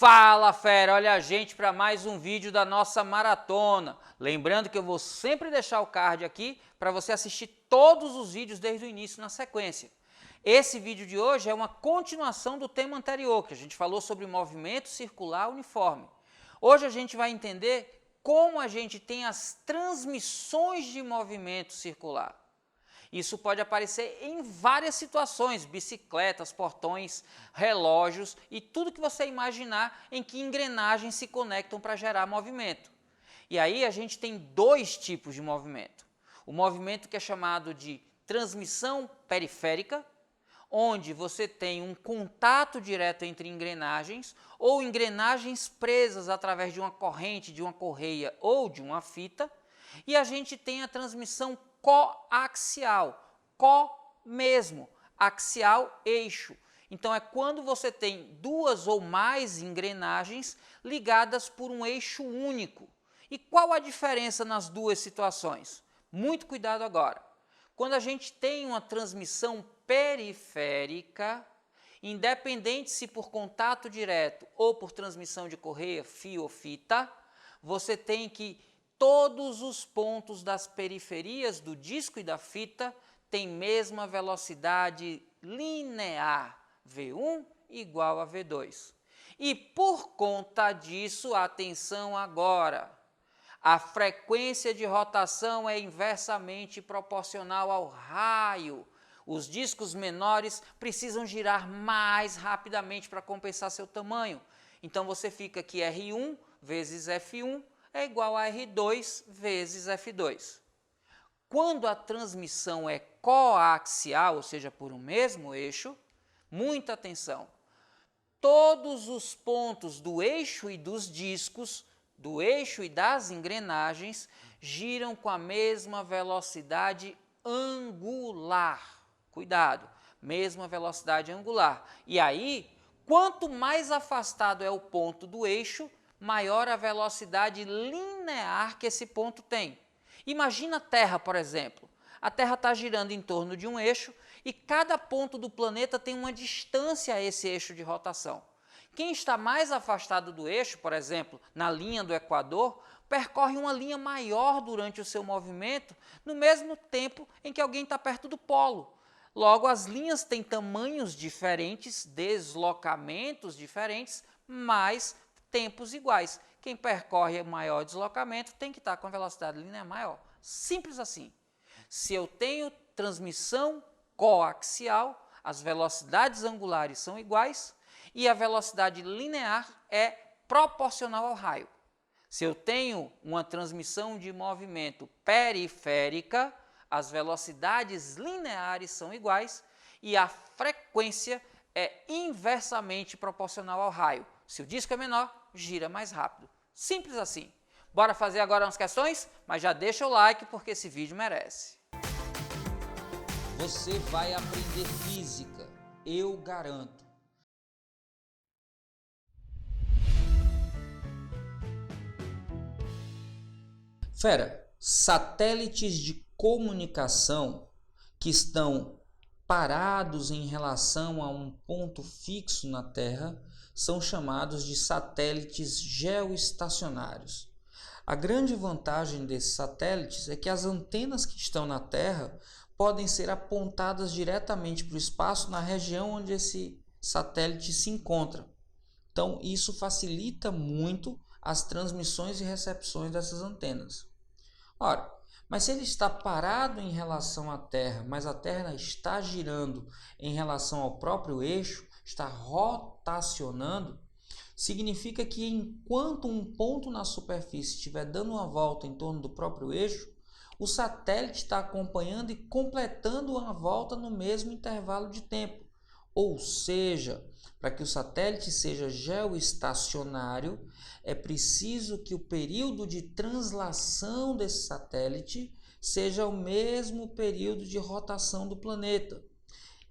Fala fera, olha a gente para mais um vídeo da nossa maratona. Lembrando que eu vou sempre deixar o card aqui para você assistir todos os vídeos desde o início na sequência. Esse vídeo de hoje é uma continuação do tema anterior, que a gente falou sobre movimento circular uniforme. Hoje a gente vai entender como a gente tem as transmissões de movimento circular. Isso pode aparecer em várias situações, bicicletas, portões, relógios e tudo que você imaginar em que engrenagens se conectam para gerar movimento. E aí a gente tem dois tipos de movimento. O movimento que é chamado de transmissão periférica, onde você tem um contato direto entre engrenagens ou engrenagens presas através de uma corrente, de uma correia ou de uma fita. E a gente tem a transmissão coaxial, mesmo, axial, eixo. Então é quando você tem duas ou mais engrenagens ligadas por um eixo único. E qual a diferença nas duas situações? Muito cuidado agora. Quando a gente tem uma transmissão periférica, independente se por contato direto ou por transmissão de correia, fio ou fita, você tem que todos os pontos das periferias do disco e da fita têm mesma velocidade linear, V1 igual a V2. E por conta disso, atenção agora, a frequência de rotação é inversamente proporcional ao raio. Os discos menores precisam girar mais rapidamente para compensar seu tamanho. Então você fica aqui R1 vezes F1 é igual a R2 vezes F2. Quando a transmissão é coaxial, ou seja, por um mesmo eixo, muita atenção, todos os pontos do eixo e dos discos, do eixo e das engrenagens, giram com a mesma velocidade angular. Cuidado, mesma velocidade angular. E aí, quanto mais afastado é o ponto do eixo, maior a velocidade linear que esse ponto tem. Imagina a Terra, por exemplo. A Terra está girando em torno de um eixo e cada ponto do planeta tem uma distância a esse eixo de rotação. Quem está mais afastado do eixo, por exemplo, na linha do Equador, percorre uma linha maior durante o seu movimento, no mesmo tempo em que alguém está perto do polo. Logo, as linhas têm tamanhos diferentes, deslocamentos diferentes, mas tempos iguais. Quem percorre o maior deslocamento tem que estar com a velocidade linear maior. Simples assim. Se eu tenho transmissão coaxial, as velocidades angulares são iguais e a velocidade linear é proporcional ao raio. Se eu tenho uma transmissão de movimento periférica, as velocidades lineares são iguais e a frequência é inversamente proporcional ao raio. Se o disco é menor, gira mais rápido. Simples assim. Bora fazer agora umas questões? Mas já deixa o like porque esse vídeo merece. Você vai aprender física, eu garanto. Fera, satélites de comunicação que estão parados em relação a um ponto fixo na Terra são chamados de satélites geoestacionários. A grande vantagem desses satélites é que as antenas que estão na Terra podem ser apontadas diretamente para o espaço na região onde esse satélite se encontra. Então, isso facilita muito as transmissões e recepções dessas antenas. Ora, mas se ele está parado em relação à Terra, mas a Terra está girando em relação ao próprio eixo, está rotacionando, significa que enquanto um ponto na superfície estiver dando uma volta em torno do próprio eixo, o satélite está acompanhando e completando uma volta no mesmo intervalo de tempo. Ou seja, para que o satélite seja geoestacionário, é preciso que o período de translação desse satélite seja o mesmo período de rotação do planeta.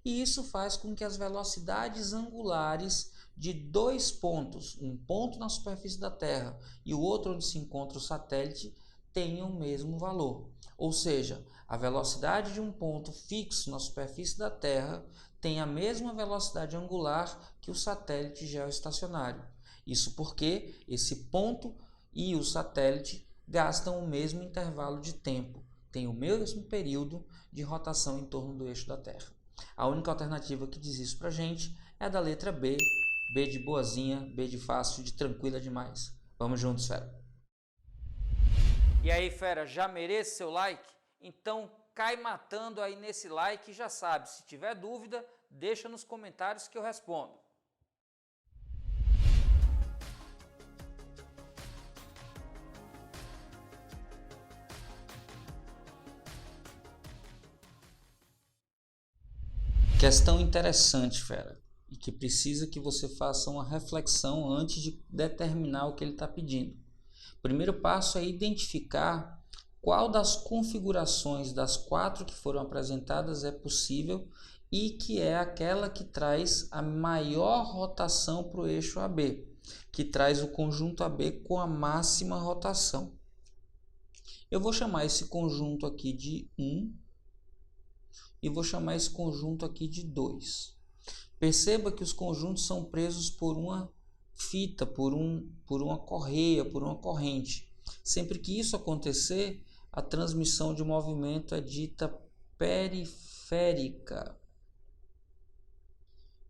E isso faz com que as velocidades angulares de dois pontos, um ponto na superfície da Terra e o outro onde se encontra o satélite, tenham o mesmo valor. Ou seja, a velocidade de um ponto fixo na superfície da Terra tem a mesma velocidade angular que o satélite geoestacionário. Isso porque esse ponto e o satélite gastam o mesmo intervalo de tempo, tem o mesmo período de rotação em torno do eixo da Terra. A única alternativa que diz isso para a gente é a da letra B, B de boazinha, B de fácil, de tranquila demais. Vamos juntos, fera! E aí, fera, já merece seu like? Então cai matando aí nesse like e já sabe, se tiver dúvida, deixa nos comentários que eu respondo. Questão interessante, fera, e que precisa que você faça uma reflexão antes de determinar o que ele está pedindo. O primeiro passo é identificar qual das configurações das 4 que foram apresentadas é possível e que é aquela que traz a maior rotação para o eixo AB, que traz o conjunto AB com a máxima rotação. Eu vou chamar esse conjunto aqui de 1 e vou chamar esse conjunto aqui de 2. Perceba que os conjuntos são presos por uma fita, por uma correia, por uma corrente. Sempre que isso acontecer, a transmissão de movimento é dita periférica.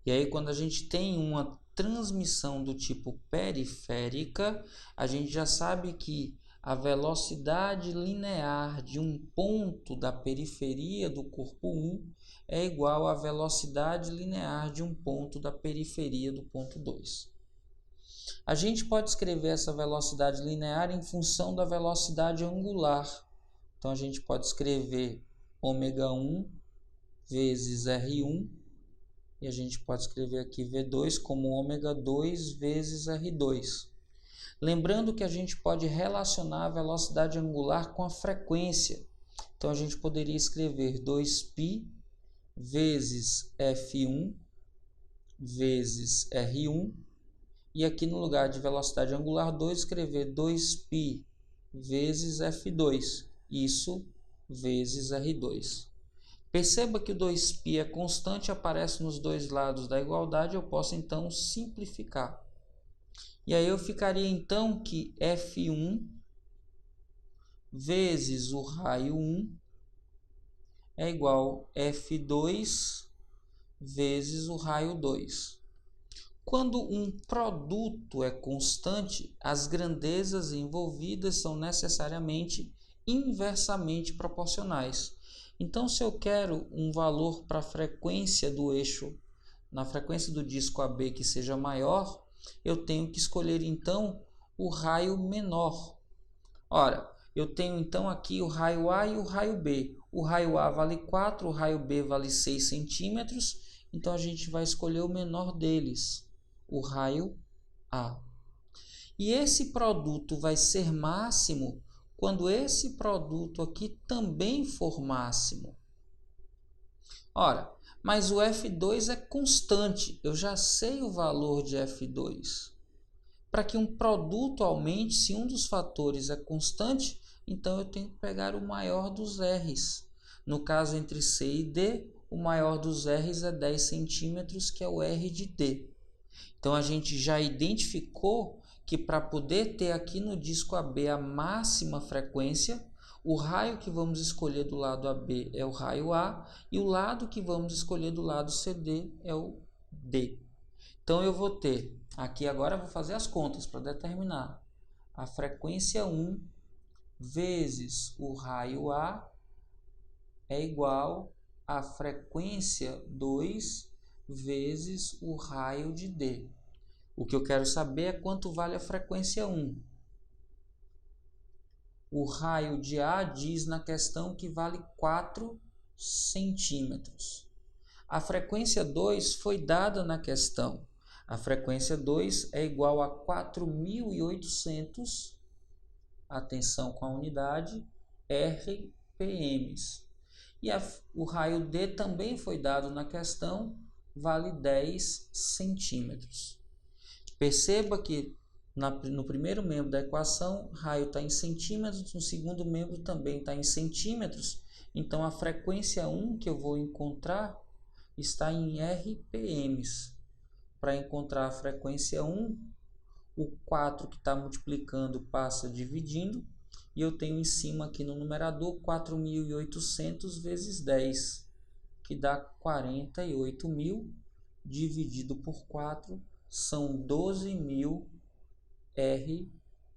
E aí, quando a gente tem uma transmissão do tipo periférica, a gente já sabe que a velocidade linear de um ponto da periferia do corpo 1 é igual à velocidade linear de um ponto da periferia do ponto 2. A gente pode escrever essa velocidade linear em função da velocidade angular. Então, a gente pode escrever ω1 vezes R1, e a gente pode escrever aqui V2 como ω2 vezes R2. Lembrando que a gente pode relacionar a velocidade angular com a frequência. Então, a gente poderia escrever 2π vezes F1 vezes R1. E aqui no lugar de velocidade angular 2, escrever 2π vezes F2. Isso vezes R2. Perceba que o 2π é constante, aparece nos dois lados da igualdade. Eu posso então simplificar. E aí eu ficaria então que F1 vezes o raio 1 é igual a F2 vezes o raio 2. Quando um produto é constante, as grandezas envolvidas são necessariamente inversamente proporcionais. Então, se eu quero um valor para a frequência do eixo, na frequência do disco AB que seja maior, eu tenho que escolher então o raio menor. Ora, eu tenho então aqui o raio A e o raio B. O raio A vale 4, o raio B vale 6 centímetros. Então, a gente vai escolher o menor deles, o raio A. E esse produto vai ser máximo quando esse produto aqui também for máximo. Ora, mas o F2 é constante, eu já sei o valor de F2. Para que um produto aumente, se um dos fatores é constante, então eu tenho que pegar o maior dos R's. No caso, entre C e D, o maior dos R's é 10 centímetros, que é o R de D. Então, a gente já identificou que para poder ter aqui no disco AB a máxima frequência, o raio que vamos escolher do lado AB é o raio A e o lado que vamos escolher do lado CD é o D. Então, eu vou ter, aqui agora eu vou fazer as contas para determinar a frequência 1 vezes o raio A é igual à frequência 2 vezes o raio de D. O que eu quero saber é quanto vale a frequência 1. O raio de A diz na questão que vale 4 centímetros. A frequência 2 foi dada na questão. A frequência 2 é igual a 4.800, atenção com a unidade, RPMs. E o raio D também foi dado na questão, vale 10 centímetros. Perceba que no primeiro membro da equação, raio está em centímetros, no segundo membro também está em centímetros. Então, a frequência 1 que eu vou encontrar está em RPMs. Para encontrar a frequência 1, o 4 que está multiplicando passa dividindo, e eu tenho em cima aqui no numerador 4.800 vezes 10, que dá 48.000, dividido por 4, são 12.000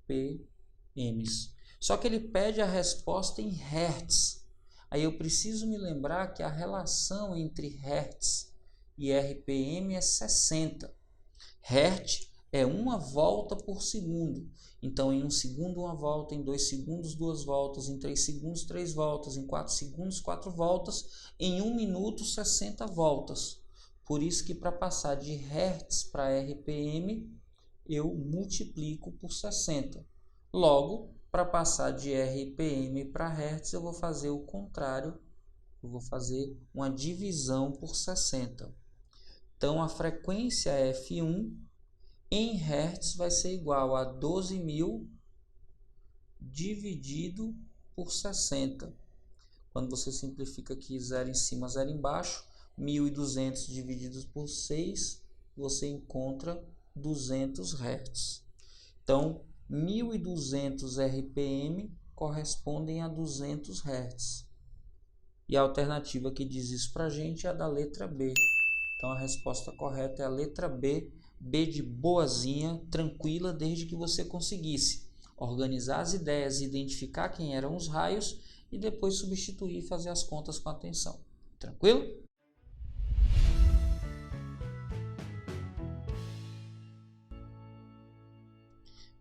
RPMs. Só que ele pede a resposta em Hertz. Aí eu preciso me lembrar que a relação entre Hertz e RPM é 60. Hertz é uma volta por segundo. Então, em 1 segundo, uma volta, em 2 segundos, 2 voltas, em 3 segundos, 3 voltas, em 4 segundos, 4 voltas, em 1 minuto, 60 voltas. Por isso que para passar de Hertz para RPM, eu multiplico por 60. Logo, para passar de RPM para Hertz, eu vou fazer o contrário. Eu vou fazer uma divisão por 60. Então, a frequência F1 em Hertz vai ser igual a 12.000 dividido por 60. Quando você simplifica aqui 0 em cima, 0 embaixo, 1.200 divididos por 6, você encontra 200 Hz. Então, 1.200 RPM correspondem a 200 Hz. E a alternativa que diz isso para a gente é a da letra B. Então, a resposta correta é a letra B. B de boazinha, tranquila, desde que você conseguisse organizar as ideias, identificar quem eram os raios e depois substituir e fazer as contas com atenção. Tranquilo?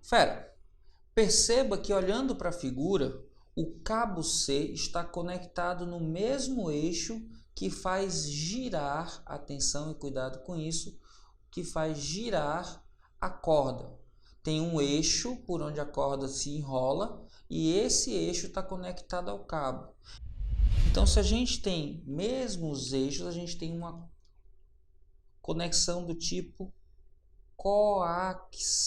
Fera, perceba que olhando para a figura, o cabo C está conectado no mesmo eixo que faz girar, atenção e cuidado com isso, que faz girar a corda. Tem um eixo por onde a corda se enrola e esse eixo está conectado ao cabo. Então, se a gente tem mesmos eixos, a gente tem uma conexão do tipo coaxial.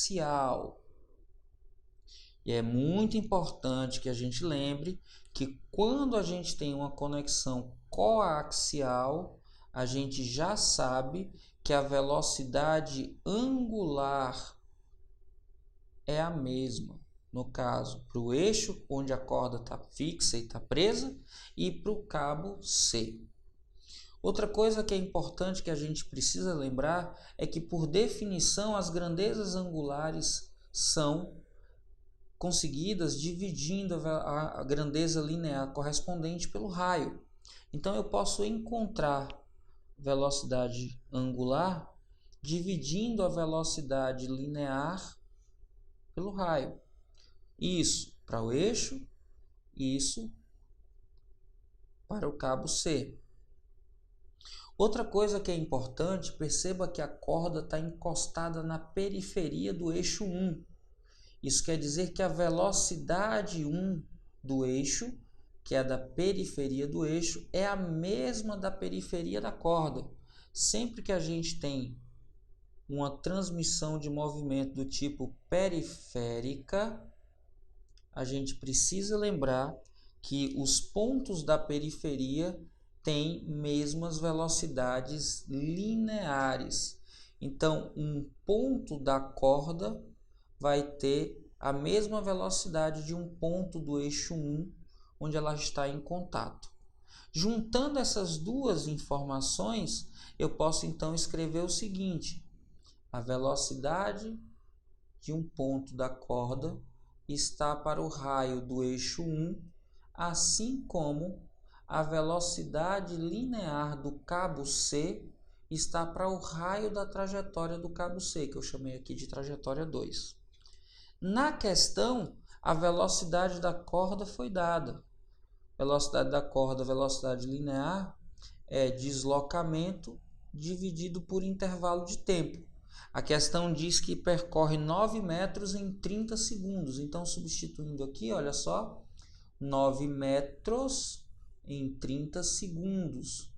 E é muito importante que a gente lembre que quando a gente tem uma conexão coaxial, a gente já sabe que a velocidade angular é a mesma. No caso, para o eixo onde a corda está fixa e está presa e para o cabo C. Outra coisa que é importante que a gente precisa lembrar é que, por definição, as grandezas angulares são conseguidas dividindo a grandeza linear correspondente pelo raio. Então, eu posso encontrar velocidade angular dividindo a velocidade linear pelo raio. Isso para o eixo, isso para o cabo C. Outra coisa que é importante, perceba que a corda está encostada na periferia do eixo 1. Isso quer dizer que a velocidade 1 do eixo, que é da periferia do eixo, é a mesma da periferia da corda. Sempre que a gente tem uma transmissão de movimento do tipo periférica, a gente precisa lembrar que os pontos da periferia têm mesmas velocidades lineares. Então, um ponto da corda vai ter a mesma velocidade de um ponto do eixo 1, onde ela está em contato. Juntando essas duas informações, eu posso então escrever o seguinte: a velocidade de um ponto da corda está para o raio do eixo 1, assim como a velocidade linear do cabo C está para o raio da trajetória do cabo C, que eu chamei aqui de trajetória 2. Na questão, a velocidade da corda foi dada. Velocidade da corda, velocidade linear, é deslocamento dividido por intervalo de tempo. A questão diz que percorre 9 metros em 30 segundos. Então, substituindo aqui, olha só, 9 metros em 30 segundos.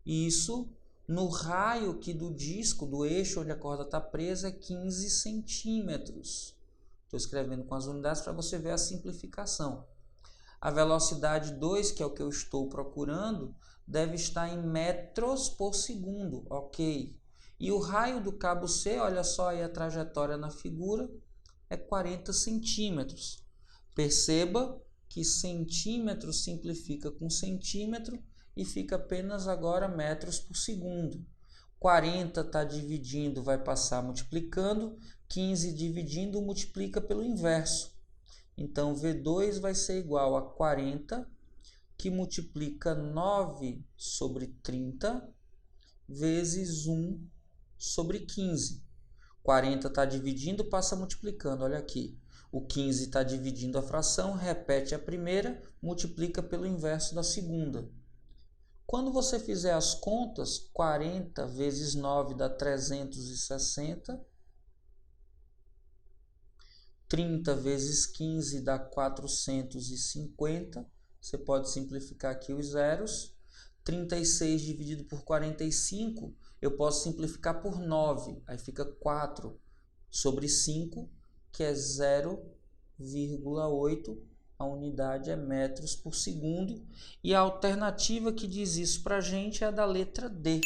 Isso no raio que do disco, do eixo onde a corda está presa, é 15 centímetros. Estou escrevendo com as unidades para você ver a simplificação. A velocidade 2, que é o que eu estou procurando, deve estar em metros por segundo, ok. E o raio do cabo C, olha só aí a trajetória na figura, é 40 centímetros. Perceba que centímetro simplifica com centímetro e fica apenas agora metros por segundo. 40 está dividindo, vai passar multiplicando, 15 dividindo multiplica pelo inverso. Então, V2 vai ser igual a 40, que multiplica 9 sobre 30, vezes 1 sobre 15. 40 está dividindo, passa multiplicando, olha aqui. O 15 está dividindo a fração, repete a primeira, multiplica pelo inverso da segunda. Quando você fizer as contas, 40 vezes 9 dá 360. 30 vezes 15 dá 450. Você pode simplificar aqui os zeros. 36 dividido por 45, eu posso simplificar por 9. Aí fica 4 sobre 5, que é 0,8. A unidade é metros por segundo. E a alternativa que diz isso para a gente é a da letra D.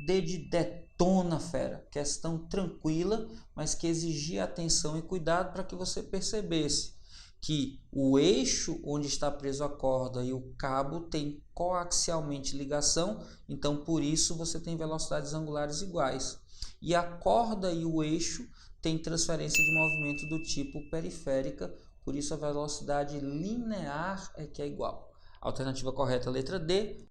D de detona, fera. Questão tranquila, mas que exigia atenção e cuidado para que você percebesse que o eixo onde está preso a corda e o cabo tem coaxialmente ligação, então por isso você tem velocidades angulares iguais. E a corda e o eixo têm transferência de movimento do tipo periférica, por isso a velocidade linear é que é igual. Alternativa correta, letra D.